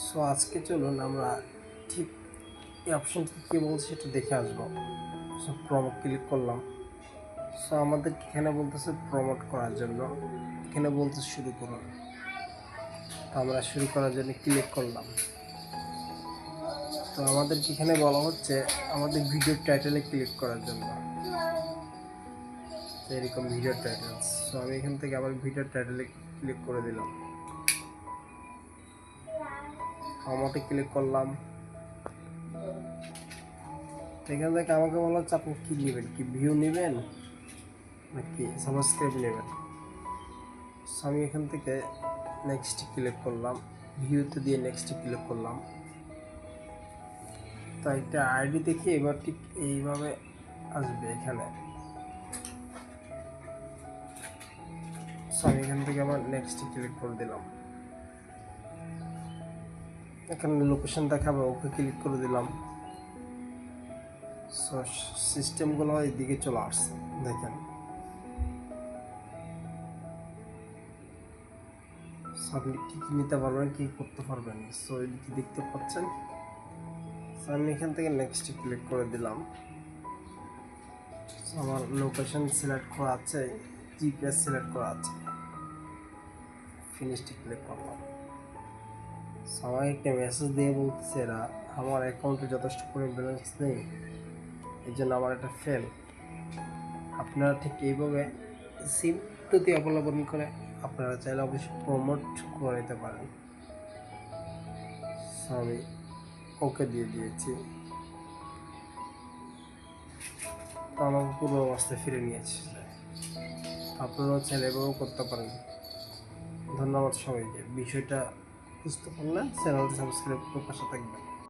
So আজকে চলুন আমরা ঠিক এই অপশনটি কী বলছে সেটা দেখে আসবো। সো প্রমোট ক্লিক করলাম। সো আমাদের এখানে বলতেছে প্রমোট করার জন্য, এখানে বলতে শুরু করুন। তো আমরা শুরু করার জন্য ক্লিক করলাম। তো আমাদের এখানে বলা হচ্ছে আমাদের ভিডিও টাইটেলে ক্লিক করার জন্য, তো এরকম ভিডিও টাইটেলস। সো আমি এখান থেকে আবার ভিডিও টাইটেলে ক্লিক করে দিলাম, প্রমোটে ক্লিক করলাম। তো এখান থেকে আমাকে বলা হচ্ছে আপনি কী নেবেন, কি ভিউ নেবেন নাকি সাবস্ক্রাইব নেবেন। সো আমি এখান থেকে নেক্সট ক্লিক করলাম, ভিউতে দিয়ে নেক্সট ক্লিক করলাম। তো একটা আইডি দেখি এবার ঠিক এইভাবে আসবে এখানে। সো আমি এখান থেকে আবার নেক্সট ক্লিক করে দিলাম, এখানে লোকেশন দেখাবে, ওকে ক্লিক করে দিলাম। সো সিস্টেমগুলো এদিকে চলে আসছে, দেখেন। আপনি কী কী নিতে পারবেন, কী করতে পারবেন, সো এদিকে দেখতে পাচ্ছেন। সো আমি এখান থেকে নেক্সট ক্লিক করে দিলাম। সো আমার লোকেশন সিলেক্ট করা আছে, জিপিএস সিলেক্ট করা আছে, ফিনিশড ক্লিক করলাম। সো আমাকে একটা মেসেজ দিয়ে বলতেছে এরা আমার অ্যাকাউন্টে যথেষ্ট করে ব্যালেন্স নেই, এই জন্য আমার একটা ফেল। আপনারা ঠিক এইভাবে সিম পদ্ধতি অবলম্বন করে আপনারা চাইলে অবশ্যই প্রমোট করে নিতে পারেন। সো আমি ওকে দিয়ে দিয়েছি, তো আমাকে পূর্ব অবস্থায় ফিরে নিয়েছে। আপনারাও চাইলে এভাবেও করতে পারেন। ধন্যবাদ সবাইকে। বিষয়টা বুঝতে পারলে চ্যানেলটি সাবস্ক্রাইব করে পাশে থাকবেন।